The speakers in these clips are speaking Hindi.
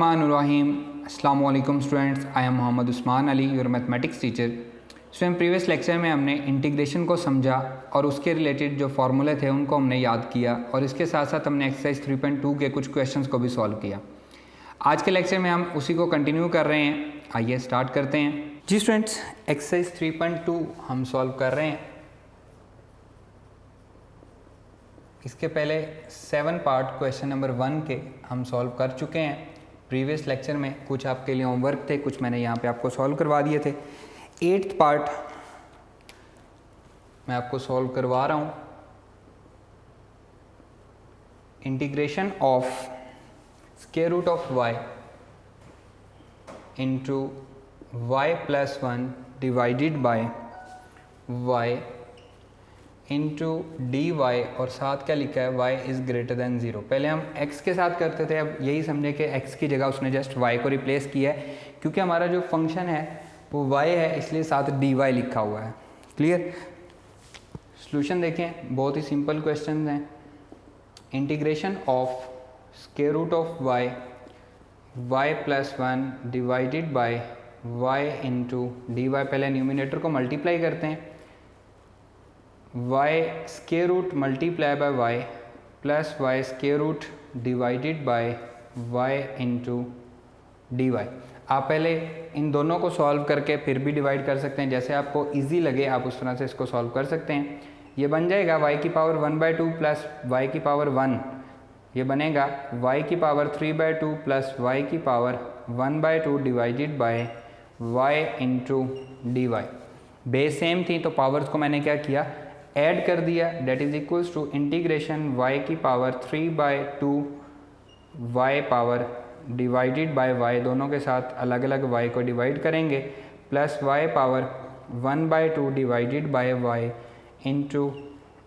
बिस्मिल्लाहिर्रहमानिर्रहीम। अस्सलाम वालेकुम students, I am Mohammad Usman Ali, your mathematics teacher. Student, previous lecture में हमने इंटीग्रेशन को समझा और उसके रिलेटेड जो फार्मूले थे उनको हमने याद किया और इसके साथ साथ हमने एक्सरसाइज 3.2 के कुछ क्वेश्चंस को भी सॉल्व किया। आज के लेक्चर में हम उसी को कंटिन्यू कर रहे हैं। आइए स्टार्ट करते हैं। जी स्टूडेंट्स, एक्सरसाइज 3.2 हम सॉल्व कर रहे हैं। इसके पहले 7 पार्ट क्वेश्चन नंबर 1 के हम सॉल्व कर चुके हैं। प्रीवियस लेक्चर में कुछ आपके लिए होमवर्क थे, कुछ मैंने यहाँ पे आपको सॉल्व करवा दिए थे। 8th पार्ट मैं आपको सॉल्व करवा रहा हूँ। Integration of square root of y into y plus 1 divided by y into D Y, और साथ क्या लिखा है, y इज़ ग्रेटर दैन 0। पहले हम x के साथ करते थे, अब यही समझे कि x की जगह उसने जस्ट y को रिप्लेस किया है। क्योंकि हमारा जो फंक्शन है वो y है, इसलिए साथ dy लिखा हुआ है। क्लियर? सॉल्यूशन देखें, बहुत ही सिंपल क्वेश्चन हैं। Integration of square root of y plus 1 divided by y into D Y. पहले न्यूमिनेटर को मल्टीप्लाई करते हैं। y square root multiply by y plus y square root divided by y into D Y. आप पहले इन दोनों को सॉल्व करके फिर भी डिवाइड कर सकते हैं, जैसे आपको इजी लगे आप उस तरह से इसको सॉल्व कर सकते हैं। ये बन जाएगा y की पावर 1/2 प्लस y की पावर 1। ये बनेगा y की पावर 3/2 प्लस y की power 1/2 divided by y into D Y. Base same थी तो पावर्स को मैंने क्या किया, ऐड कर दिया। That is equals to integration y की power 3/2 y power divided by y, दोनों के साथ अलग अलग y को डिवाइड करेंगे, plus y power 1/2 divided by y into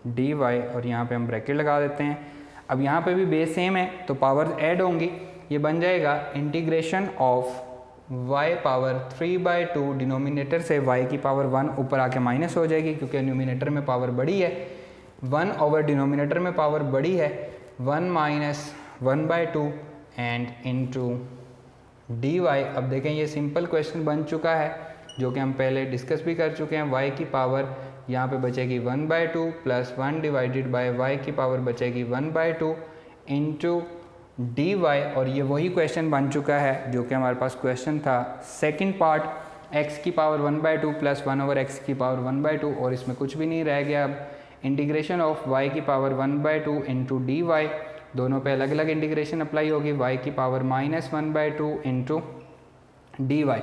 D Y, और यहाँ पे हम ब्रैकेट लगा देते हैं। अब यहाँ पे भी बेस सेम है तो पावर ऐड होंगी। ये बन जाएगा integration of y power 3/2, denominator से y की पावर 1 ऊपर आके माइनस हो जाएगी क्योंकि न्यूमिनेटर में पावर बड़ी है। 1 ओवर डिनोमिनेटर में पावर बड़ी है, 1 minus 1/2 and into D Y. अब देखें ये सिंपल क्वेश्चन बन चुका है जो कि हम पहले डिस्कस भी कर चुके हैं। y की पावर यहाँ पे बचेगी 1/2 प्लस 1 डिवाइडेड बाय y की पावर बचेगी 1/2 इंटू डी वाई, और ये वही क्वेश्चन बन चुका है जो कि हमारे पास क्वेश्चन था। सेकंड पार्ट x की पावर 1/2 प्लस 1 ओवर x की पावर 1/2, और इसमें कुछ भी नहीं रह गया। अब इंटीग्रेशन ऑफ y की पावर 1/2 इंटू डी वाई, दोनों पे अलग अलग इंटीग्रेशन अप्लाई होगी। y की power minus 1/2 into D Y.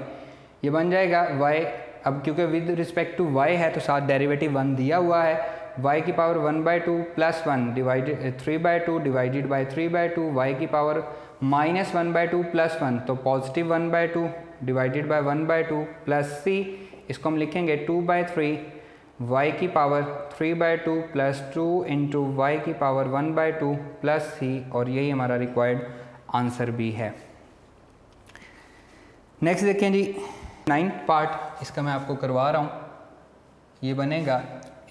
ये बन जाएगा y, अब क्योंकि विद रिस्पेक्ट टू y है तो साथ डेरिवेटिव 1 दिया हुआ है। y की power 1/2 plus 1 divided 3/2 divided by 3/2, y की पावर माइनस 1/2 प्लस 1 तो positive 1/2 divided bye 1/2 plus c, इसको हम लिखेंगे 2/3 y की पावर 3/2 प्लस 2 इंटू y की पावर 1/2 प्लस c, और यही हमारा रिक्वायर्ड आंसर भी है। नेक्स्ट देखें जी, 9th पार्ट इसका मैं आपको करवा रहा हूँ। ये बनेगा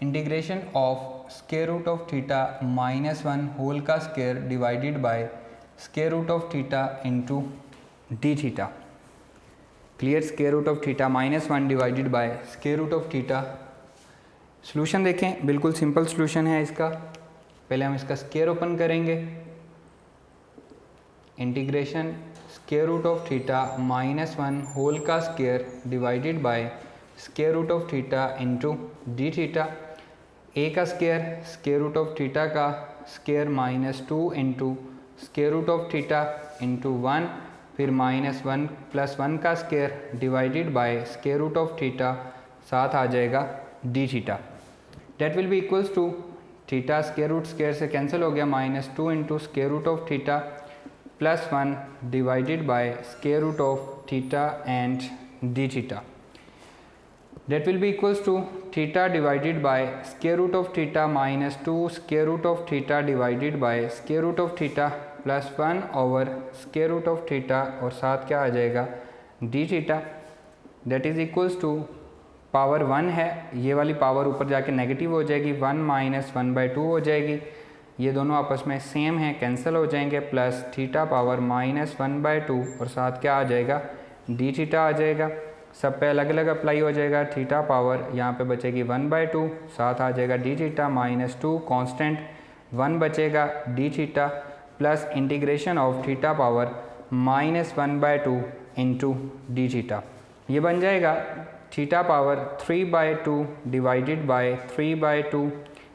integration of square root of theta minus 1 whole का square divided by square root of theta into D theta. Clear? Square root of theta minus 1 divided by square root of theta. Solution देखें, बिल्कुल सिंपल सॉल्यूशन है इसका। पहले हम इसका स्क्वायर ओपन करेंगे। Integration square root of theta minus 1 whole का square divided by square root of theta into D theta. ए का square square root of theta का square minus 2 into square root of theta into 1, फिर माइनस 1 प्लस 1 का square divided by square root of theta, साथ आ जाएगा D theta. That will be equals to theta square से कैंसिल हो गया, minus 2 into square root of theta plus 1 divided by square root of theta and D theta. That will be equals to theta divided by square root of theta minus 2 square root of theta divided by square root of theta plus 1 over square root of theta, और साथ क्या आ जाएगा, d theta। That is equals to power 1 है, ये वाली पावर ऊपर जाके नेगेटिव हो जाएगी, 1 माइनस 1/2 हो जाएगी। ये दोनों आपस में सेम हैं, कैंसिल हो जाएंगे, प्लस थीटा पावर -1/2 और साथ क्या आ जाएगा, डी थीटा आ जाएगा। सब पे अलग अलग अप्लाई हो जाएगा। थीटा पावर यहाँ पे बचेगी 1/2, साथ आ जाएगा डी थीटा -2 कांस्टेंट 1 बचेगा D theta, plus integration of theta power -1/2 into D theta. ये बन जाएगा थीटा पावर 3/2 डिवाइडेड बाय 3/2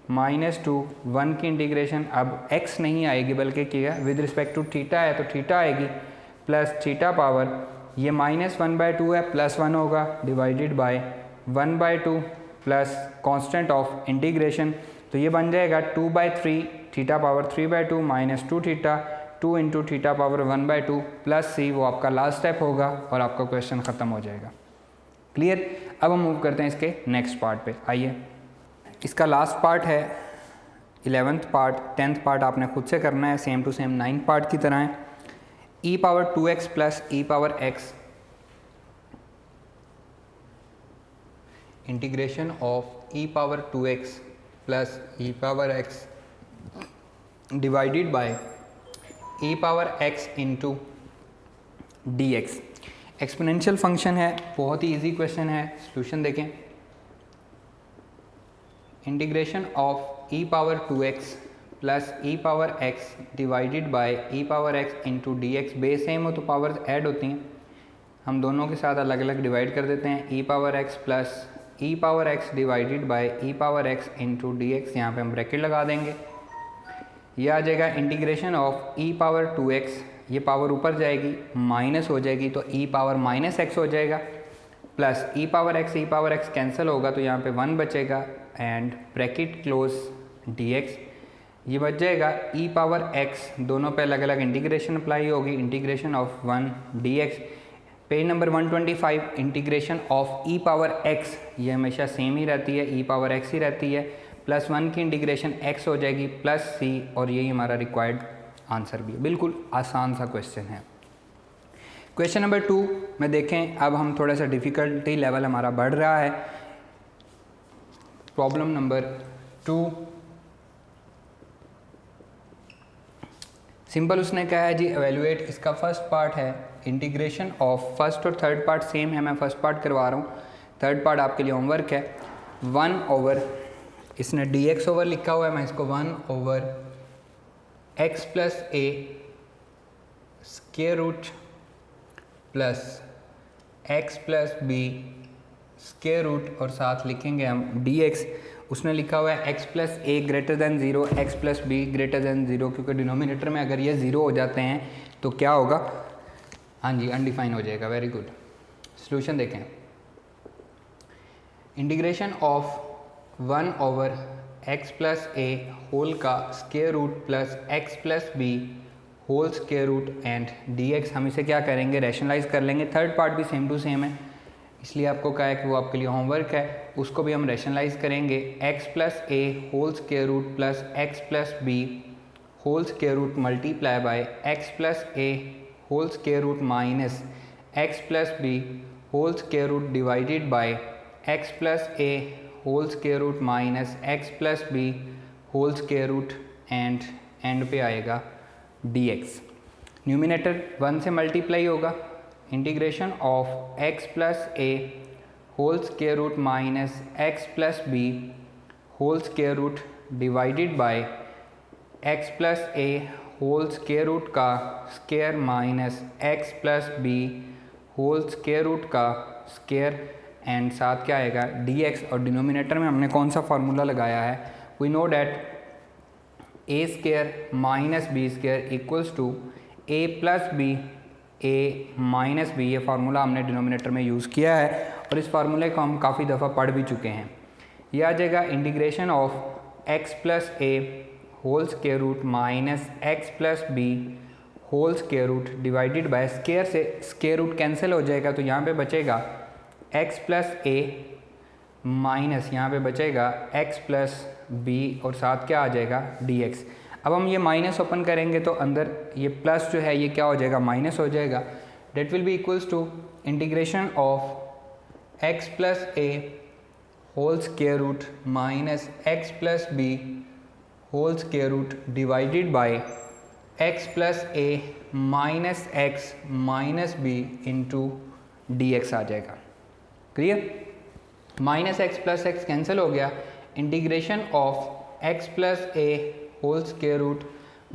-2 1 की इंटीग्रेशन, अब x नहीं आएगी बल्कि क्या विद रिस्पेक्ट टू थीटा है तो थीटा आएगी, प्लस थीटा पावर ये -1/2 है प्लस 1 होगा divided by 1/2 plus constant of integration, तो ये बन जाएगा 2/3 theta power 3/2 -2 theta 2 into theta power 1/2 plus c, वो आपका लास्ट स्टेप होगा और आपका क्वेश्चन ख़त्म हो जाएगा। क्लियर। अब हम मूव करते हैं इसके नेक्स्ट पार्ट पे। आइए, इसका लास्ट पार्ट है 11th पार्ट। 10th पार्ट आपने खुद से करना है, same to same 9th part की तरह है। e power 2x plus e power x integration of e power 2x plus e power x divided bye e power x into D x. Exponential function है, बहुत ही इजी क्वेश्चन है। सॉल्यूशन देखें, integration of e power 2x plus e power x divided bye e power x into D x. Base same हो तो पावर्स ऐड होती हैं, हम दोनों के साथ अलग अलग डिवाइड कर देते हैं। e power x plus e power x divided bye e power x into D x, यहाँ पर हम ब्रैकेट लगा देंगे। यह आ जाएगा integration of e power 2x, ये पावर ऊपर जाएगी माइनस हो जाएगी तो e पावर -x हो जाएगा, plus e power x cancel होगा तो यहाँ पे 1 बचेगा एंड ब्रैकेट क्लोज dx। ये बच जाएगा e पावर x, दोनों पे अलग अलग इंटीग्रेशन अप्लाई होगी, integration of 1 dx। Page number 125 integration of e power x, ये हमेशा सेम ही रहती है, e पावर x ही रहती है, प्लस 1 की इंटीग्रेशन x हो जाएगी प्लस c, और यही हमारा रिक्वायर्ड आंसर भी है। बिल्कुल आसान सा क्वेश्चन है। क्वेश्चन नंबर 2 में देखें, अब हम थोड़ा सा डिफ़िकल्टी लेवल हमारा बढ़ रहा है। प्रॉब्लम नंबर 2 सिंपल उसने कहा है जी एवेलुएट, इसका फर्स्ट पार्ट है इंटीग्रेशन ऑफ, फर्स्ट और थर्ड पार्ट सेम है, मैं फर्स्ट पार्ट करवा रहा हूँ, थर्ड पार्ट आपके लिए होमवर्क है। 1 ओवर, इसने dx ओवर लिखा हुआ है, मैं इसको 1 over x plus a square root plus x plus b square root और साथ लिखेंगे हम dx। उसने लिखा हुआ है x plus a greater than 0, x plus b greater than 0, क्योंकि डिनोमिनेटर में अगर ये 0 हो जाते हैं तो क्या होगा, हाँ जी अनडिफाइन हो जाएगा। Very good. सॉल्यूशन देखें, integration of 1 over x plus a whole का square root plus x plus b whole square root and dx, हम इसे क्या करेंगे, रैशनलाइज कर लेंगे। थर्ड पार्ट भी सेम टू सेम है, इसलिए आपको कहा है कि वो आपके लिए होमवर्क है, उसको भी हम रैशनलाइज करेंगे। x plus a whole square root plus x plus b whole square root multiply by x plus a whole square root minus x plus b whole square root divided by x plus a whole square root minus x plus b whole square root and पे आएगा dx। न्यूमिनेटर 1 से मल्टीप्लाई होगा, integration of x plus a whole square root minus x plus b whole square root divided by x plus a whole square root का square minus x plus b whole square root का स्क्वायर एंड साथ क्या आएगा dx। और डिनोमिनेटर में हमने कौन सा फार्मूला लगाया है, we know that a square minus b square equals to a plus b a minus B, ये फार्मूला हमने डिनोमिनेटर में यूज़ किया है और इस फार्मूले को हम काफ़ी दफ़ा पढ़ भी चुके हैं। यह आ जाएगा integration of x plus a whole square root minus x plus b whole square root divided by, square से स्क्वायर रूट कैंसिल हो जाएगा तो यहाँ पे बचेगा x प्लस a माइनस यहाँ पे बचेगा x प्लस b और साथ क्या आ जाएगा dx। अब हम ये माइनस ओपन करेंगे तो अंदर ये प्लस जो है ये क्या हो जाएगा, माइनस हो जाएगा। That will be equals to integration of x plus a whole square root minus x plus b whole square root divided by x plus A minus X minus B into D X आ जाएगा। Clear? Minus X plus X cancel हो गया, integration of x plus A whole square root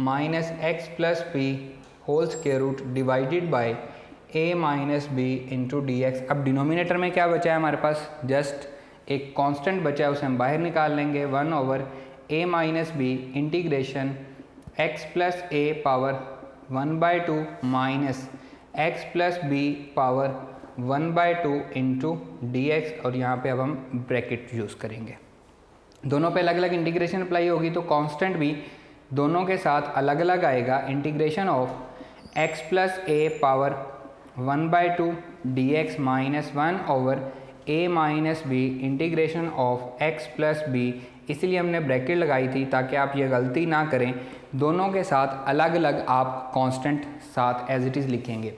minus X plus B whole square root divided by a minus B into D X. अब डिनोमिनेटर में क्या बचा है हमारे पास, जस्ट एक कांस्टेंट बचा है, उसे हम बाहर निकाल लेंगे, 1 over a minus B integration x plus A power 1/2 minus X plus B power 1/2 into D X, और यहाँ पे अब हम ब्रैकेट यूज़ करेंगे। दोनों पे अलग अलग इंटीग्रेशन अप्लाई होगी तो कांस्टेंट भी दोनों के साथ अलग अलग आएगा। Integration of x plus A power 1/2 D X minus 1 over a minus B integration of x plus B, इसलिए हमने ब्रैकेट लगाई थी ताकि आप ये गलती ना करें, दोनों के साथ अलग अलग आप कांस्टेंट साथ एज इट इज़ लिखेंगे।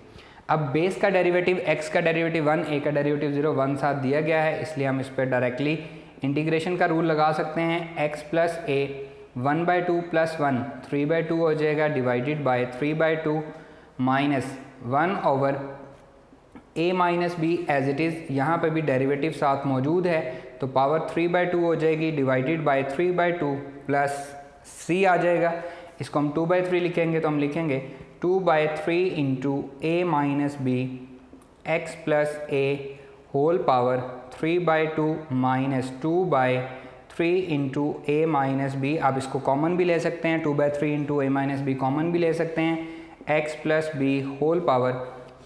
अब बेस का डेरिवेटिव x का डेरिवेटिव 1, a का डेरिवेटिव 0, 1 साथ दिया गया है, इसलिए हम इस पर डायरेक्टली इंटीग्रेशन का रूल लगा सकते हैं। x प्लस ए 1/2 प्लस 1 3/2 हो जाएगा divided by 3/2 minus 1 over a minus B as it is, यहाँ पे भी डेरिवेटिव साथ मौजूद है तो पावर 3/2 हो जाएगी डिवाइडेड बाय 3/2 प्लस c आ जाएगा। इसको हम 2/3 लिखेंगे तो हम लिखेंगे 2/3 into A minus B X plus A whole power 3/2 minus 2/3 into A minus B. आप इसको कॉमन भी ले सकते हैं, 2/3 into A minus B common भी ले सकते हैं, X plus B whole power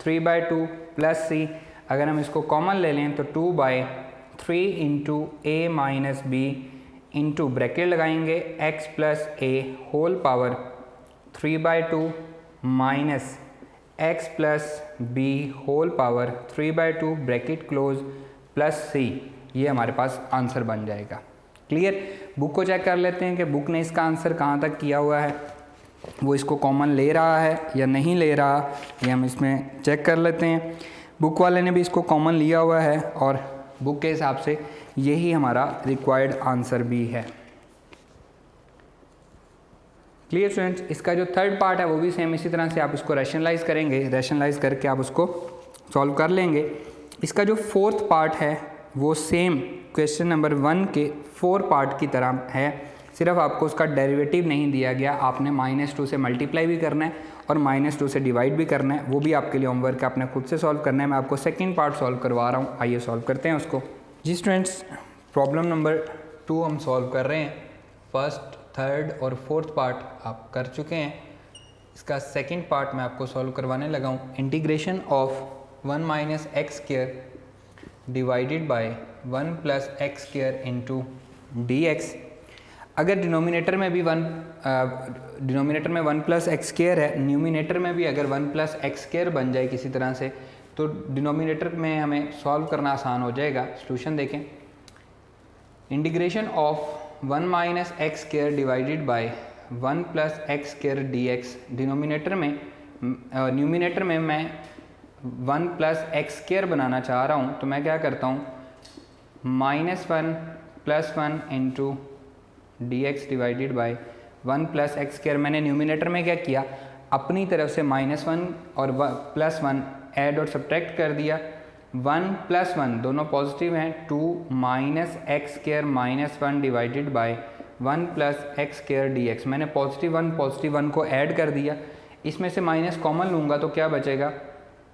3/2 plus C. अगर हम इसको कॉमन ले लें तो 2/3 into A minus B into bracket लगाएंगे x plus A whole power 3/2 minus X plus B whole power 3/2 bracket close plus C, ये हमारे पास आंसर बन जाएगा। क्लियर? बुक को चेक कर लेते हैं कि बुक ने इसका आंसर कहाँ तक किया हुआ है, वो इसको कॉमन ले रहा है या नहीं ले रहा, ये हम इसमें चेक कर लेते हैं। बुक वाले ने भी इसको कॉमन लिया हुआ है और बुक के हिसाब से यही हमारा रिक्वायर्ड आंसर भी है। Clear students? इसका जो थर्ड पार्ट है वो भी सेम इसी तरह से आप इसको रैशनलाइज करेंगे, रैशनलाइज करके आप उसको सॉल्व कर लेंगे। इसका जो फोर्थ पार्ट है वो सेम क्वेश्चन नंबर 1 के 4 पार्ट की तरह है, सिर्फ आपको उसका डेरिवेटिव नहीं दिया गया, आपने -2 से मल्टीप्लाई भी करना है और -2 से डिवाइड भी करना है, वो भी आपके लिए होमवर्क है, आपने खुद से सॉल्व करना है। मैं आपको सेकंड पार्ट सॉल्व करवा रहा हूँ, आइए सॉल्व करते हैं उसको। जी स्टूडेंट्स, प्रॉब्लम नंबर 2 हम सॉल्व कर रहे हैं। फर्स्ट, थर्ड और फोर्थ पार्ट आप कर चुके हैं, इसका सेकंड पार्ट मैं आपको सॉल्व करवाने लगा हूँ। Integration of 1 minus x square divided by 1 plus x square into D x. अगर डिनोमिनेटर में भी 1 प्लस एक्स स्क्वायर है, न्यूमिनेटर में भी अगर 1 प्लस एक्स स्क्वायर बन जाए किसी तरह से, तो डिनोमिनेटर में हमें सॉल्व करना आसान हो जाएगा। सॉल्यूशन देखें, integration of 1 minus x square divided by 1 plus x square D x. Numerator में मैं 1 प्लस एक्स स्क्वायर बनाना चाह रहा हूँ, तो मैं क्या करता हूँ, -1 plus 1 into D x divided by 1 plus x square. मैंने न्यूमिनेटर में क्या किया, अपनी तरफ से -1 और +1 ऐड और सब्ट्रैक्ट कर दिया। 1 प्लस 1 दोनों पॉजिटिव हैं, 2 minus x square -1 divided by 1 plus x square D x. मैंने पॉजिटिव 1 को ऐड कर दिया, इसमें से माइनस कॉमन लूँगा तो क्या बचेगा,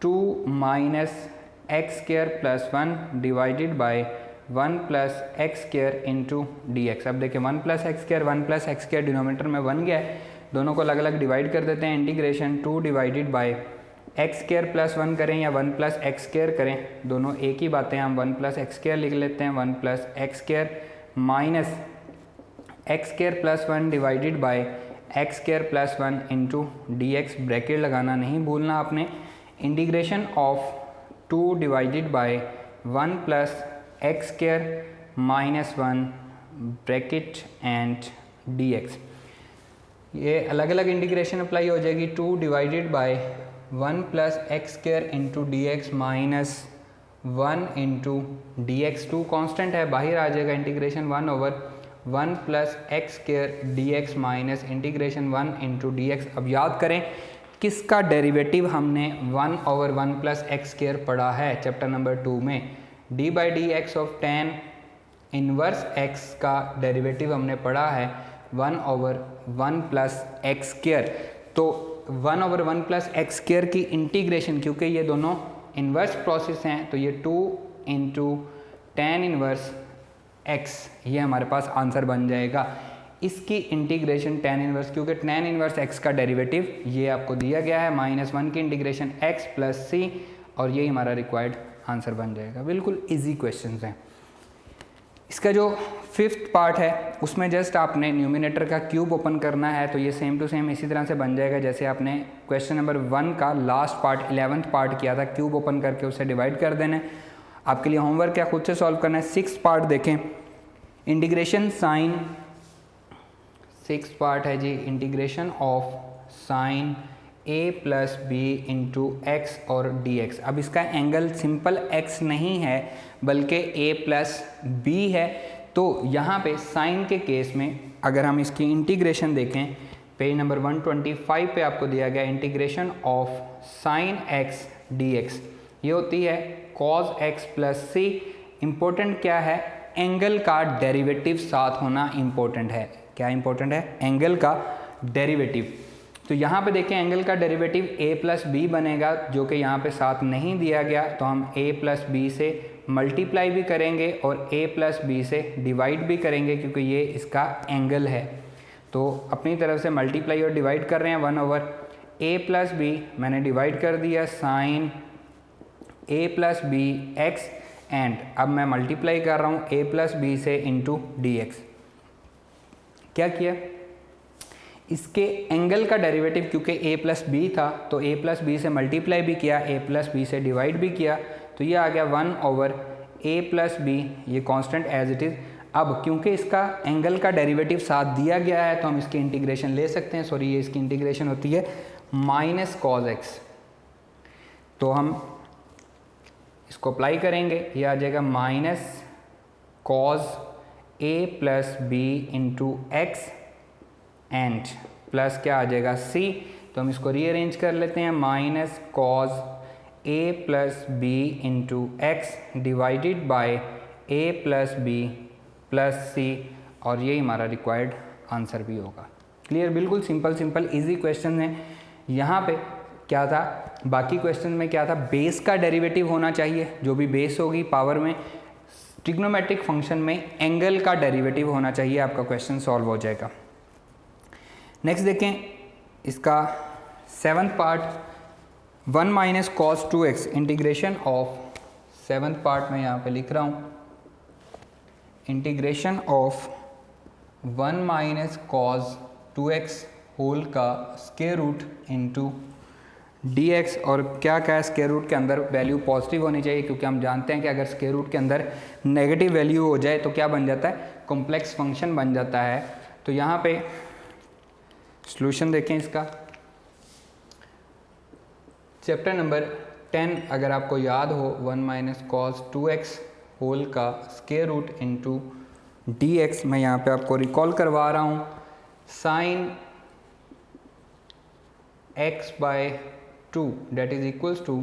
2 minus x square plus 1 divided by 1 plus x square into D X. अब देखिए 1 प्लस एक्स स्क्वायर डिनोमिनेटर में बन गया है, दोनों को अलग अलग डिवाइड कर देते हैं। Integration 2 divided by x square plus 1 करें या 1 प्लस एक्स स्क्वायर करें, दोनों एक ही बातें, हम 1 प्लस एक्स स्क्वायर लिख लेते हैं। 1 plus x square minus x square plus 1 divided bye x square plus 1 into D X. Bracket लगाना नहीं भूलना आपने। Integration of 2 divided by 1 plus x square -1 bracket and D x. ये अलग अलग इंटीग्रेशन अप्लाई हो जाएगी। 2 divided by 1 plus x square into D x -1 into D x. 2 constant है, बाहर आ जाएगा। Integration 1 over 1 plus x square D X minus integration 1 into D X. अब याद करें किसका डेरिवेटिव हमने 1 ओवर 1 प्लस एक्स स्क्वायर पढ़ा है चैप्टर नंबर 2 में। D by D x of tan inverse x का डेरिवेटिव हमने पढ़ा है 1 ओवर 1 प्लस एक्स स्क्वायर। तो 1 ओवर 1 प्लस एक्स स्क्वायर की इंटीग्रेशन, क्योंकि ये दोनों इन्वर्स प्रोसेस हैं, तो ये 2 इंटू टेन इनवर्स एक्स, ये हमारे पास आंसर बन जाएगा। इसकी इंटीग्रेशन टेन इनवर्स, क्योंकि टेन इनवर्स एक्स का डेरिवेटिव ये आपको दिया गया है, -1 की इंटीग्रेशन एक्स प्लस सी, और यही हमारा रिक्वायर्ड आंसर बन जाएगा। बिल्कुल इजी क्वेश्चंस हैं। इसका जो 5th पार्ट है उसमें जस्ट आपने न्यूमिनेटर का क्यूब ओपन करना है, तो ये सेम टू सेम इसी तरह से बन जाएगा जैसे आपने क्वेश्चन नंबर 1 का लास्ट पार्ट 11th पार्ट किया था। क्यूब ओपन करके उसे डिवाइड कर देना है। आपके लिए होमवर्क क्या खुद से सॉल्व करना है। 6th पार्ट देखें, इंटीग्रेशन साइन, 6th पार्ट है जी, integration of sine a plus B into X और डी एक्स। अब इसका एंगल सिंपल x नहीं है बल्कि a प्लस बी है। तो यहाँ पे साइन के केस में अगर हम इसकी इंटीग्रेशन देखें, पेज नंबर 125 पे आपको दिया गया integration of sign x d x, ये होती है cos x प्लस सी। इम्पोर्टेंट क्या है, एंगल का डेरिवेटिव साथ होना इम्पोर्टेंट है। क्या इम्पोर्टेंट है, एंगल का डेरिवेटिव। तो यहाँ पे देखें एंगल का डेरिवेटिव a प्लस बी बनेगा, जो कि यहाँ पे साथ नहीं दिया गया, तो हम a प्लस बी से मल्टीप्लाई भी करेंगे और a प्लस बी से डिवाइड भी करेंगे, क्योंकि ये इसका एंगल है। तो अपनी तरफ से मल्टीप्लाई और डिवाइड कर रहे हैं। 1 ओवर a प्लस बी मैंने डिवाइड कर दिया sine a plus B X, and अब मैं मल्टीप्लाई कर रहा हूँ a प्लस बी से इंटू डी एक्स। क्या किया, इसके एंगल का डेरिवेटिव, क्योंकि a प्लस बी था तो a प्लस बी से मल्टीप्लाई भी किया, a प्लस बी से डिवाइड भी किया, तो ये आ गया 1 ओवर a प्लस बी, ये कांस्टेंट एज इट इज़। अब क्योंकि इसका एंगल का डेरिवेटिव साथ दिया गया है तो हम इसकी इंटीग्रेशन ले सकते हैं। सॉरी, ये इसकी इंटीग्रेशन होती है माइनस कॉज एक्स। तो हम इसको अप्लाई करेंगे, ये आ जाएगा minus cos a plus B into X and plus क्या आ जाएगा c। तो हम इसको रीअरेंज कर लेते हैं, minus cos a plus B into X divided by a plus B plus C, और यही हमारा रिक्वायर्ड आंसर भी होगा। क्लियर, बिल्कुल सिंपल इजी क्वेश्चन है। यहाँ पे क्या था, बाकी क्वेश्चन में क्या था, बेस का डेरिवेटिव होना चाहिए, जो भी बेस होगी पावर में, ट्रिग्नोमेट्रिक फंक्शन में एंगल का डेरिवेटिव होना चाहिए, आपका क्वेश्चन सॉल्व हो जाएगा। नेक्स्ट देखें इसका 7th part, 1 minus cos 2x, integration of 7th part में यहाँ पे लिख रहा हूँ, integration of 1 minus cos 2x whole का स्क्वायर रूट इंटू dx। और क्या है, स्क्वायर रूट के अंदर वैल्यू पॉजिटिव होनी चाहिए, क्योंकि हम जानते हैं कि अगर स्क्वायर रूट के अंदर नेगेटिव वैल्यू हो जाए तो क्या बन जाता है, कॉम्प्लेक्स फंक्शन बन जाता है। तो यहाँ पे सॉल्यूशन देखें इसका, चैप्टर नंबर 10 अगर आपको याद हो, 1 माइनस कॉस 2x होल का square root into D X. मैं यहाँ पे आपको रिकॉल करवा रहा हूँ, sine x by 2 that is equals to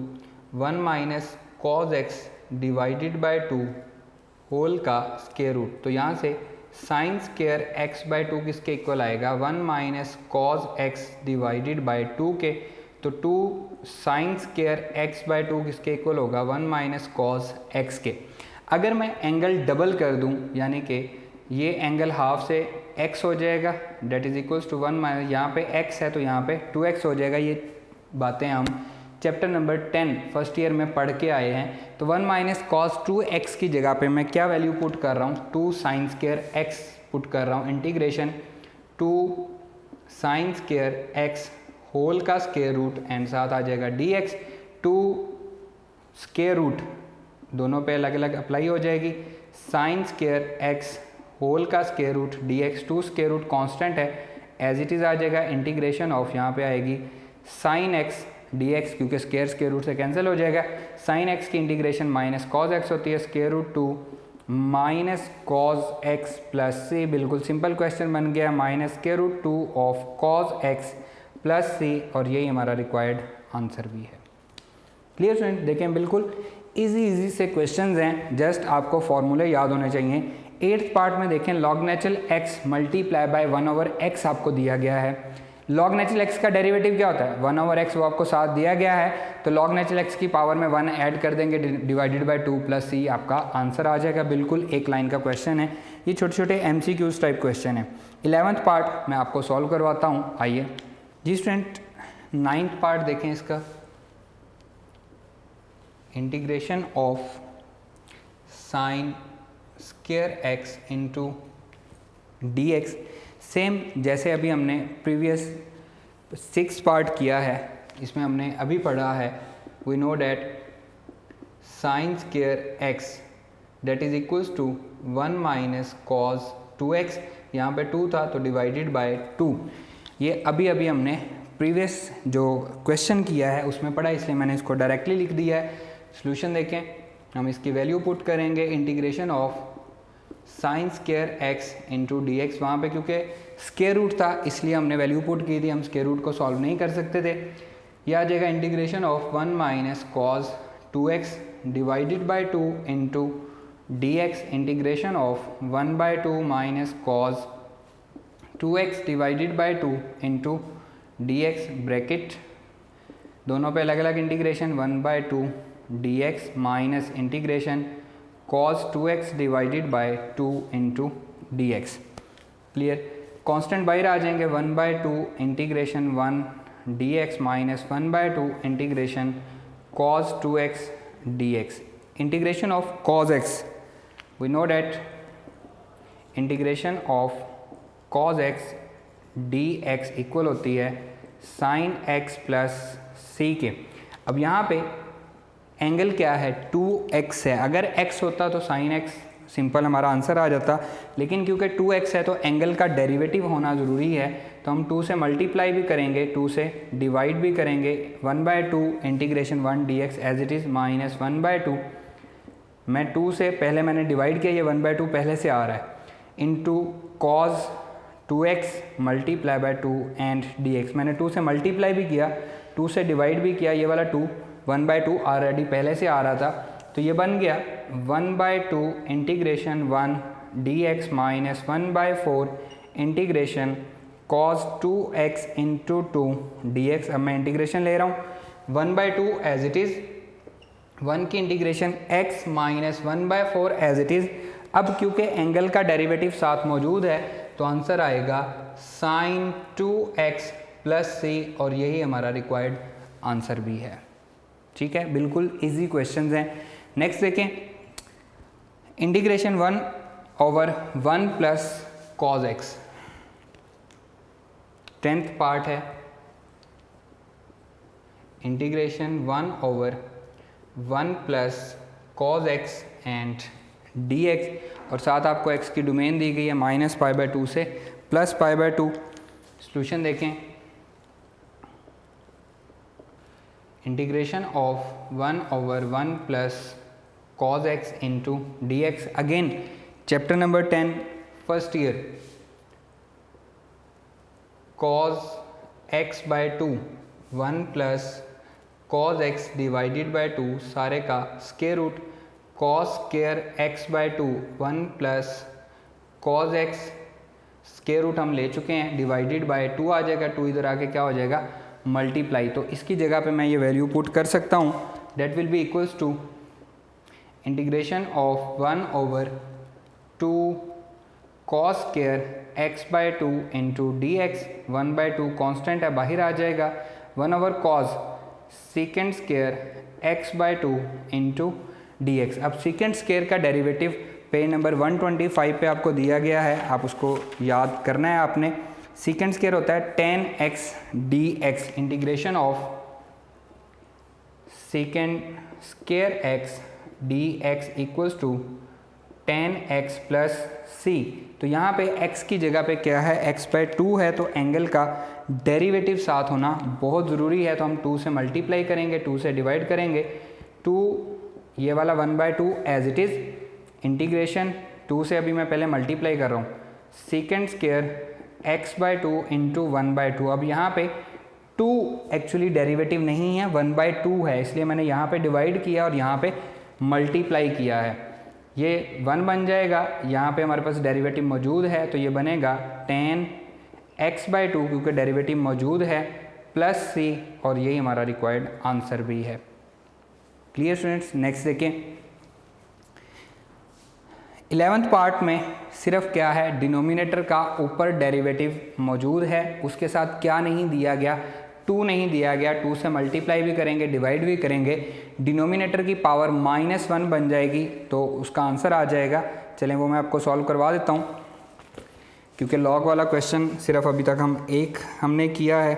1 minus cos x divided by 2 whole का स्क्वायर रूट। तो यहाँ से साइन स्क्वायर x बाई 2 किसके इक्वल आएगा, 1 minus cos x divided by 2 के। तो 2 साइन स्क्वायर x बाई 2 किसके इक्वल होगा, 1 माइनस कॉस x के। अगर मैं एंगल डबल कर दूं, यानी कि ये एंगल हाफ से x हो जाएगा, that is equals to 1 minus, यहाँ पे x है तो यहाँ पे 2x हो जाएगा। ये बातें हम चैप्टर नंबर 10 फर्स्ट ईयर में पढ़ के आए हैं। तो 1 माइनस कॉस 2x की जगह पे मैं क्या वैल्यू पुट कर रहा हूँ, 2 साइन स्क्वायर x पुट कर रहा हूँ, integration 2 sine square x whole का स्क्वायर रूट एंड साथ आ जाएगा dx। 2 स्क्वायर रूट दोनों पे अलग अलग अप्लाई हो जाएगी, साइन स्क्वायर x होल का square root dx। 2 square root constant है, एज इट इज़ आ जाएगा, इंटीग्रेशन ऑफ यहाँ पे आएगी साइन x dx, क्योंकि स्क्वायर स्क्वायर रूट से कैंसिल हो जाएगा। साइन x की इंटीग्रेशन माइनस कॉस x होती है, square root 2 minus cos X plus C, बिल्कुल सिंपल क्वेश्चन बन गया, minus square root 2 of cos X plus C, और यही हमारा रिक्वायर्ड आंसर भी है। क्लियर स्टूडेंट, देखें बिल्कुल इजी से क्वेश्चंस हैं, जस्ट आपको फॉर्मूले याद होने चाहिए। 8th पार्ट में देखें log natural x multiply by 1/x आपको दिया गया है। लॉग नेचुरल एक्स का डेरिवेटिव क्या होता है, 1/x, वो आपको साथ दिया गया है, तो लॉग नेचुरल एक्स की पावर में 1 ऐड कर देंगे डिवाइडेड बाय 2 प्लस सी, आपका आंसर आ जाएगा। बिल्कुल एक लाइन का क्वेश्चन है, ये छोटे छोटे MCQs टाइप क्वेश्चन है। 11th पार्ट मैं आपको सॉल्व करवाता हूँ, आइए जी स्टूडेंट। 9th पार्ट देखें इसका, integration of sign square x into D x, same जैसे अभी हमने प्रीवियस 6 पार्ट किया है, इसमें हमने अभी पढ़ा है, we know that sine square X that is equals to 1 minus cos 2x, यहाँ पे 2 था तो डिवाइडेड बाय 2। ये अभी हमने प्रीवियस जो क्वेश्चन किया है उसमें पढ़ा, इसलिए मैंने इसको डायरेक्टली लिख दिया है। सॉल्यूशन देखें, हम इसकी वैल्यू पुट करेंगे, integration of sign square x into D x, वहाँ पर क्योंकि स्क्वायर रूट था इसलिए हमने वैल्यू पुट की थी, हम स्क्वायर रूट को सॉल्व नहीं कर सकते थे। यह आ जाएगा integration of 1 minus cos 2x divided by 2 into D X, integration of 1/2 minus cos 2x divided by 2 into D X, bracket दोनों पे अलग अलग integration, 1/2 D X minus integration cos 2x divided by 2 into D X. Clear, constant बाहर आ जाएंगे, 1/2 integration 1 D X minus 1/2 integration cos 2x D X. Integration of cos x, we know that integration of cos x d x equal होती है साइन x प्लस सी के। अब यहाँ पे एंगल क्या है, 2x है, अगर x होता तो sin x, सिंपल हमारा आंसर आ जाता, लेकिन क्योंकि 2x है तो एंगल का डेरिवेटिव होना ज़रूरी है, तो हम 2 से मल्टीप्लाई भी करेंगे, 2 से डिवाइड भी करेंगे, 1/2 integration 1 dx as it is minus 1/2, मैं 2 से पहले मैंने डिवाइड किया, ये 1/2 पहले से आ रहा है, into cos 2x multiply by 2 and dx, मैंने 2 से मल्टीप्लाई भी किया, 2 से डिवाइड भी किया, ये वाला 2 1/2 ऑलरेडी पहले से आ रहा था, तो ये बन गया 1/2 integration 1 dx minus 1/4 integration cos 2x into 2 dx। अब मैं इंटीग्रेशन ले रहा हूँ 1/2 एज इट इज़, 1 की integration x minus 1/4 as it is. अब क्योंकि एंगल का डेरिवेटिव साथ मौजूद है तो आंसर आएगा साइन 2x प्लस सी, और यही हमारा रिक्वायर्ड आंसर भी है। ठीक है, बिल्कुल इजी क्वेश्चंस हैं। नेक्स्ट देखें, integration 1/1 plus cos X, 10th part है, integration 1/1 plus cos X and D X, और साथ आपको x की डोमेन दी गई है -π/2 से +π/2। सॉल्यूशन देखें, integration of 1/1 plus cos X into D X, again chapter number 10 first year, cos x/2 1 plus cos X divided by 2 सारे का square root, cos square x/2 1 plus cos X square root हम ले चुके हैं, डिवाइडेड बाय 2 आ जाएगा, 2 इधर आके क्या हो जाएगा मल्टीप्लाई, तो इसकी जगह पे मैं ये वैल्यू पुट कर सकता हूँ, that will be equals to integration of 1/2 cos square x/2 into D X, 1/2 constant है बाहर आ जाएगा, 1/cos second square x/2 into D X. अब सेकेंड स्क्वायर का डेरिवेटिव पेज नंबर 125 पे आपको दिया गया है, आप उसको याद करना है आपने। सेकेंड स्क्वायर होता है tan x dx, integration of second square x dx equals to tan x plus c, तो यहाँ पे x की जगह पे क्या है, x/2 है, तो एंगल का डेरिवेटिव साथ होना बहुत ज़रूरी है, तो हम 2 से मल्टीप्लाई करेंगे, 2 से डिवाइड करेंगे, 2 ये वाला 1/2 एज इट इज़, इंटीग्रेशन 2 से अभी मैं पहले मल्टीप्लाई कर रहा हूँ, सेकेंड स्क्वायर x/2 इंटू 1/2। अब यहाँ पे 2 एक्चुअली डेरिवेटिव नहीं है, 1/2 है, इसलिए मैंने यहाँ पे डिवाइड किया और यहाँ पे मल्टीप्लाई किया है। ये 1 बन जाएगा, यहाँ पे हमारे पास डेरिवेटिव मौजूद है तो ये बनेगा 10x/2 क्योंकि डेरिवेटिव मौजूद है प्लस c, और यही हमारा रिक्वायर्ड आंसर भी है। Clear students. नेक्स्ट देखें, 11th पार्ट में सिर्फ क्या है, डिनोमिनेटर का ऊपर डेरिवेटिव मौजूद है, उसके साथ क्या नहीं दिया गया, 2 नहीं दिया गया। 2 से मल्टीप्लाई भी करेंगे, डिवाइड भी करेंगे, डिनोमिनेटर की पावर -1 बन जाएगी तो उसका आंसर आ जाएगा। चलें वो मैं आपको सॉल्व करवा देता हूँ, क्योंकि लॉग वाला क्वेश्चन सिर्फ अभी तक हमने किया है।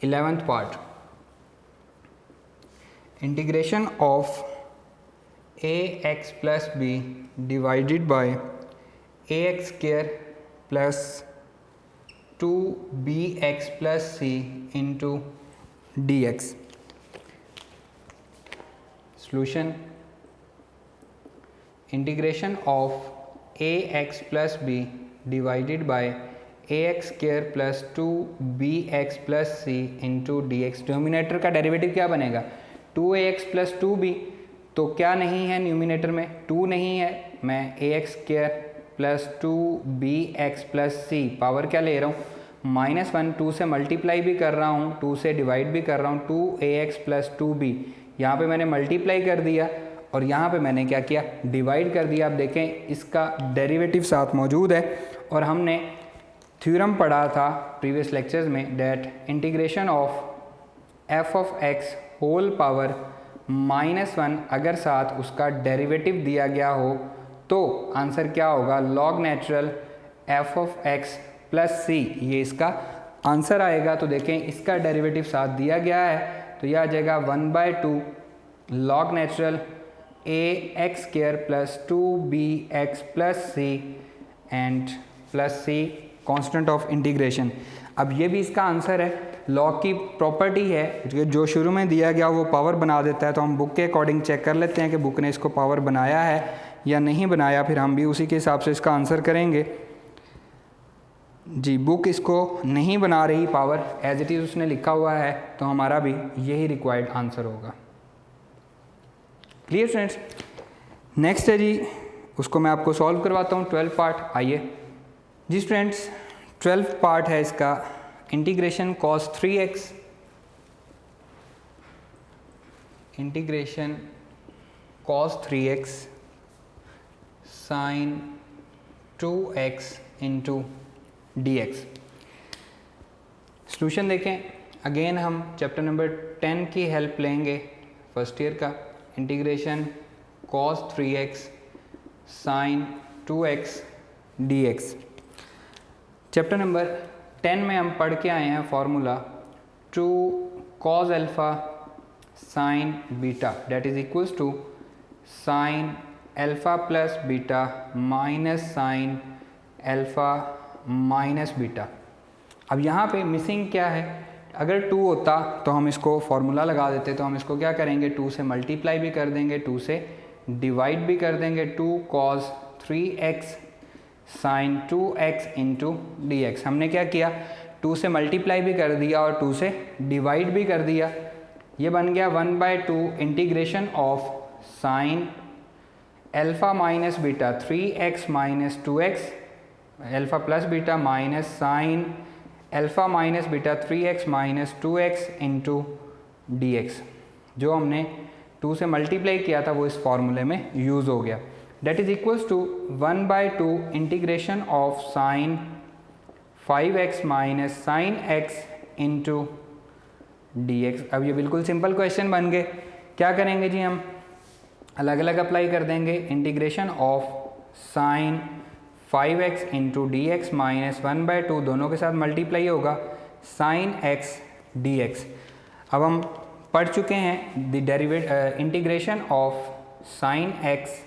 11th part, integration of ax plus b divided by ax square plus 2bx plus c into dx। Solution, integration of ax plus b divided by ax square plus 2bx plus c into dx। Denominator का डेरिवेटिव क्या बनेगा, 2ax प्लस 2b, तो क्या नहीं है न्यूमिनेटर में, 2 नहीं है, मैं ax square plus 2bx plus c power क्या ले रहा हूँ -1, 2 से मल्टीप्लाई भी कर रहा हूँ, 2 से डिवाइड भी कर रहा हूँ, 2ax प्लस 2b, यहाँ पे मैंने मल्टीप्लाई कर दिया और यहाँ पे मैंने क्या किया, डिवाइड कर दिया। आप देखें इसका डेरिवेटिव साथ मौजूद है, और हमने थ्योरम पढ़ा था प्रीवियस लेक्चर्स में, that integration of f of x whole power -1 अगर साथ उसका डेरिवेटिव दिया गया हो तो आंसर क्या होगा, log natural f of x plus c, ये इसका आंसर आएगा। तो देखें इसका डेरिवेटिव साथ दिया गया है तो यह आ जाएगा 1/2 log natural ax square plus 2bx plus c and plus c constant of integration. अब ये भी इसका आंसर है। लॉग की प्रॉपर्टी है जो शुरू में दिया गया वो पावर बना देता है, तो हम बुक के अकॉर्डिंग चेक कर लेते हैं कि बुक ने इसको पावर बनाया है या नहीं बनाया, फिर हम भी उसी के हिसाब से इसका आंसर करेंगे। जी, बुक इसको नहीं बना रही पावर, एज इट इज़ उसने लिखा हुआ है, तो हमारा भी यही रिक्वायर्ड आंसर होगा। Clear students. नेक्स्ट है जी, उसको मैं आपको सॉल्व करवाता हूँ, 12 पार्ट। आइए जी स्टूडेंट्स, 12 पार्ट है इसका, integration cos 3x, integration cos 3x sin 2x into dx। Solution देखें, अगेन हम चैप्टर नंबर 10 की हेल्प लेंगे, फर्स्ट ईयर का, integration cos 3x sin 2x dx। Chapter number 10 में हम पढ़ के आए हैं formula 2 cos alpha sin beta that is equals to sin alpha plus beta minus sin alpha minus beta. अब यहाँ पे मिसिंग क्या है, अगर 2 होता तो हम इसको फॉर्मूला लगा देते, तो हम इसको क्या करेंगे, 2 से मल्टीप्लाई भी कर देंगे, 2 से डिवाइड भी कर देंगे। 2 cos 3x sin 2x into dx। हमने क्या किया, 2 से मल्टीप्लाई भी कर दिया और 2 से डिवाइड भी कर दिया। ये बन गया 1/2 integration of sin alpha minus beta 3x minus 2x alpha plus beta minus sin alpha minus beta 3x minus 2x into dx। जो हमने 2 से मल्टीप्लाई किया था वो इस फॉर्मूले में यूज़ हो गया, that is equals to 1/2 integration of sin 5x minus sin x into dx। अब ये बिल्कुल सिंपल क्वेश्चन बन गए। क्या करेंगे जी, हम अलग अलग अप्लाई कर देंगे। Integration of sin 5x into dx minus 1/2, दोनों के साथ मल्टीप्लाई होगा sin x dx। अब हम पढ़ चुके हैं the integration of sin x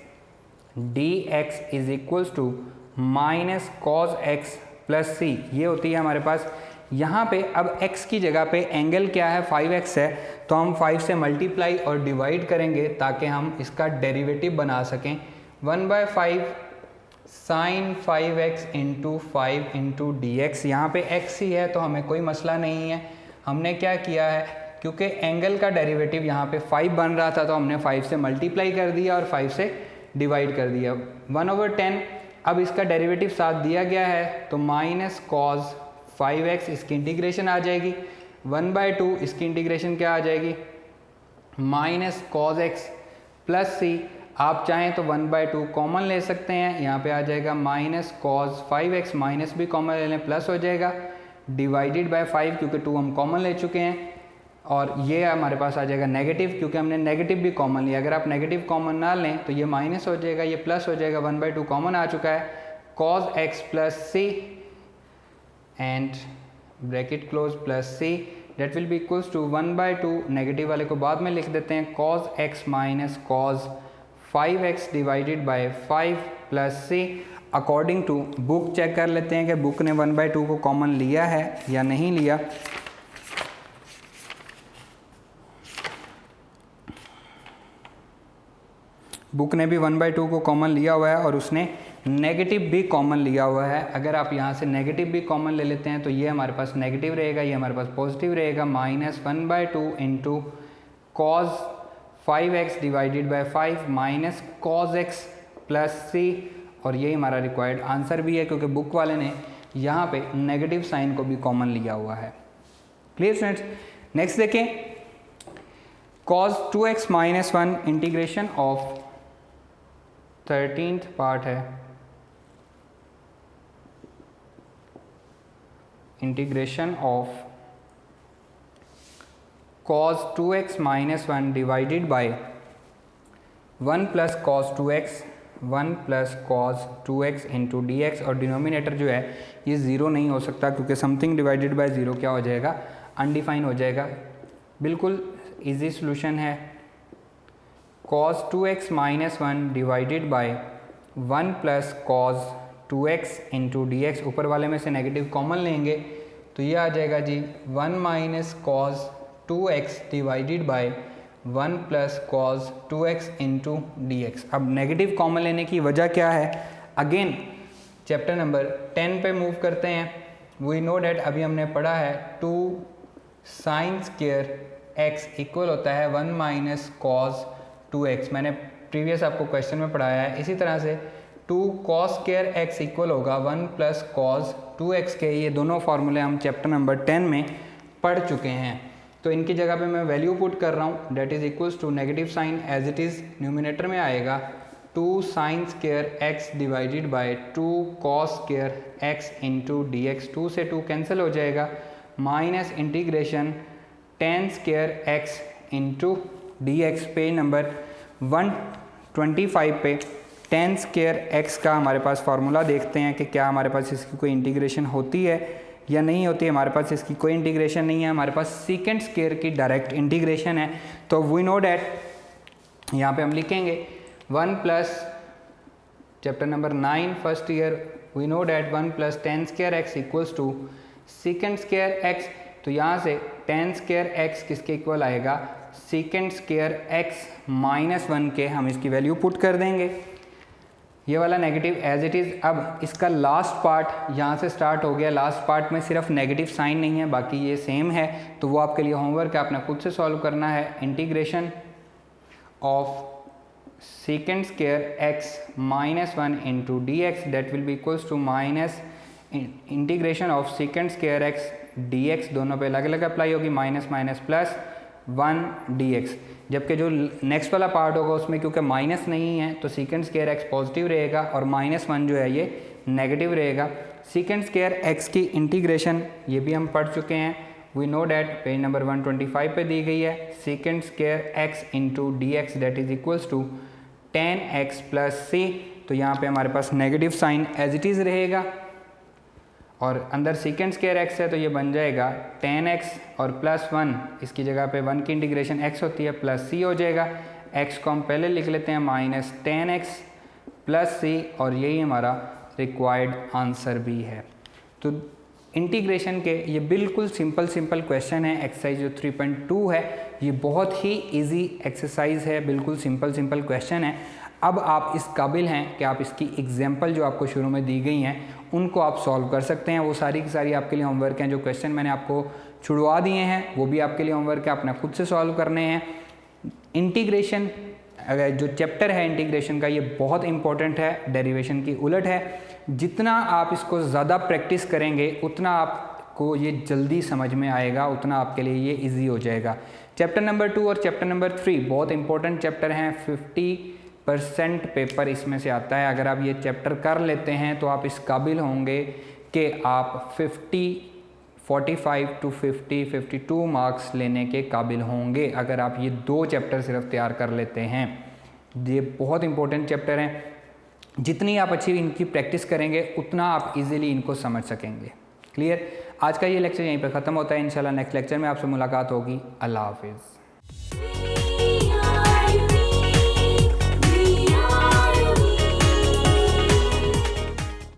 dx is equals to minus cos x plus c। ये होती है हमारे पास यहाँ पे। अब x की जगह पे एंगल क्या है, 5x है, तो हम 5 से मल्टीप्लाई और डिवाइड करेंगे ताकि हम इसका डेरिवेटिव बना सकें 1/5 sine 5x into 5 into D x. यहाँ पर x ही है तो हमें कोई मसला नहीं है। हमने क्या किया है, क्योंकि एंगल का डेरिवेटिव यहाँ पे 5 बन रहा था तो हमने 5 से मल्टीप्लाई कर दिया और 5 से डिवाइड कर दिया। 1/10 अब इसका डेरिवेटिव साथ दिया गया है तो माइनस कॉस 5x इसकी इंटीग्रेशन आ जाएगी। 1/2 इसकी इंटीग्रेशन क्या आ जाएगी, minus cos x plus c। आप चाहें तो 1/2 कॉमन ले सकते हैं, यहाँ पे आ जाएगा माइनस कॉस 5x, माइनस भी कॉमन ले लें प्लस हो जाएगा, डिवाइडेड बाय 5 क्योंकि 2 हम कॉमन ले चुके हैं, और ये हमारे पास आ जाएगा नेगेटिव क्योंकि हमने नेगेटिव भी कॉमन लिया। अगर आप नेगेटिव कॉमन ना लें तो ये माइनस हो जाएगा, ये प्लस हो जाएगा। 1/2 कॉमन आ चुका है, cos x plus c and bracket close plus c that will be equals to 1/2, negative वाले को बाद में लिख देते हैं, cos x minus cos 5x divided by 5 plus c। According to book check कर लेते हैं कि बुक ने 1/2 को कॉमन लिया है या नहीं लिया। बुक ने भी 1/2 को कॉमन लिया हुआ है और उसने नेगेटिव भी कॉमन लिया हुआ है। अगर आप यहाँ से नेगेटिव भी कॉमन ले लेते हैं तो ये हमारे पास नेगेटिव रहेगा, ये हमारे पास पॉजिटिव रहेगा। Minus 1/2 into cos 5x divided by 5 minus cos x plus c, और यही हमारा रिक्वायर्ड आंसर भी है क्योंकि बुक वाले ने यहाँ पे नेगेटिव साइन को भी कॉमन लिया हुआ है। क्लियर स्टूडेंट्स, नेक्स्ट देखें, cos 2x minus 1 integration of 13th part है, integration of cos 2x minus 1 divided by 1 plus cos 2x 1 plus cos 2x into D X, और डिनोमिनेटर जो है ये ज़ीरो नहीं हो सकता क्योंकि समथिंग डिवाइडेड बाय ज़ीरो क्या हो जाएगा, अनडिफाइन हो जाएगा। बिल्कुल इजी सॉल्यूशन है। cos 2x minus 1 divided by 1 plus cos 2x into D x, ऊपर वाले में से नेगेटिव कॉमन लेंगे तो ये आ जाएगा जी 1 minus cos 2x divided by 1 plus cos 2x into D X. अब नेगेटिव कॉमन लेने की वजह क्या है, अगेन चैप्टर नंबर 10 पे मूव करते हैं। वी नो डैट अभी हमने पढ़ा है 2 साइन स्क्वायर x इक्वल होता है 1 माइनस कॉस 2x, मैंने प्रीवियस आपको क्वेश्चन में पढ़ाया है। इसी तरह से 2 कॉस स्क्वायर x इक्वल होगा 1 प्लस कॉस 2x के, ये दोनों फार्मूले हम चैप्टर नंबर 10 में पढ़ चुके हैं। तो इनकी जगह पे मैं वैल्यू पुट कर रहा हूँ, that is equals to negative sign as it is numerator में आएगा 2 sine square x divided by 2 cos square x into D x. 2 से 2 कैंसिल हो जाएगा, minus integration tan square x into D x. Page number 125 पे tan स्क्वायर x का हमारे पास फार्मूला देखते हैं कि क्या हमारे पास इसकी कोई इंटीग्रेशन होती है या नहीं होती है। हमारे पास इसकी कोई इंटीग्रेशन नहीं है, हमारे पास सीकेंट स्क्वायर की डायरेक्ट इंटीग्रेशन है। तो वी नो डैट यहाँ पे हम लिखेंगे 1 plus chapter number 9 first year, we know that 1 plus tan square x equals to secant square x। तो यहाँ से tan स्क्वायर x किसके इक्वल आएगा, सीकेंट स्क्वायर x माइनस 1 के। हम इसकी वैल्यू पुट कर देंगे, ये वाला नेगेटिव एज इट इज़। अब इसका लास्ट पार्ट यहाँ से स्टार्ट हो गया, लास्ट पार्ट में सिर्फ नेगेटिव साइन नहीं है, बाकी ये सेम है, तो वो आपके लिए होमवर्क है, आपने खुद से सॉल्व करना है। Integration of secant square x minus 1 into D x that will be equals to minus integration of secant square x d x, दोनों पे अलग अलग अप्लाई होगी, minus minus plus 1 D x. जबकि जो नेक्स्ट वाला पार्ट होगा उसमें क्योंकि माइनस नहीं है तो सीकेंट स्क्वायर x पॉजिटिव रहेगा और माइनस 1 जो है ये नेगेटिव रहेगा। सीकेंट स्क्वायर x की इंटीग्रेशन ये भी हम पढ़ चुके हैं, we know that page number 125 पे दी गई है। Secant square x into D x that is equals to tan x plus c। तो यहाँ पे हमारे पास negative sign as it is रहेगा और अंदर सीकेंट स्क्वायर x है तो ये बन जाएगा tan x और प्लस 1, इसकी जगह पे 1 की इंटीग्रेशन x होती है प्लस c हो जाएगा। x को हम पहले लिख लेते हैं minus tan x plus c, और यही हमारा रिक्वायर्ड आंसर भी है। तो इंटीग्रेशन के ये बिल्कुल सिंपल क्वेश्चन है। एक्सरसाइज जो 3.2 है ये बहुत ही इजी एक्सरसाइज है, बिल्कुल सिंपल क्वेश्चन है। अब आप इस काबिल हैं कि आप इसकी एग्जाम्पल जो आपको शुरू में दी गई हैं उनको आप सॉल्व कर सकते हैं। वो सारी की सारी आपके लिए होमवर्क हैं। जो क्वेश्चन मैंने आपको छुड़वा दिए हैं वो भी आपके लिए होमवर्क है, आपने खुद से सॉल्व करने हैं। इंटीग्रेशन अगर जो चैप्टर है इंटीग्रेशन का ये बहुत इंपॉर्टेंट है, डेरिवेशन की उलट है। जितना आप इसको ज़्यादा प्रैक्टिस करेंगे उतना आपको ये जल्दी समझ में आएगा, उतना आपके लिए ये इजी हो जाएगा। चैप्टर नंबर 2 और चैप्टर नंबर 3 बहुत इंपॉर्टेंट चैप्टर हैं। 50% पेपर इसमें से आता है। अगर आप ये चैप्टर कर लेते हैं तो आप इस काबिल होंगे कि आप 45 to 52 मार्क्स लेने के काबिल होंगे अगर आप ये 2 चैप्टर सिर्फ तैयार कर लेते हैं। ये बहुत इंपॉर्टेंट चैप्टर हैं। जितनी आप अच्छी इनकी प्रैक्टिस करेंगे उतना आप इजीली इनको समझ सकेंगे। क्लियर? आज का ये लेक्चर यहीं पर ख़त्म होता है। इंशाल्लाह नेक्स्ट लेक्चर में आपसे मुलाकात होगी। अल्लाह हाफिज़।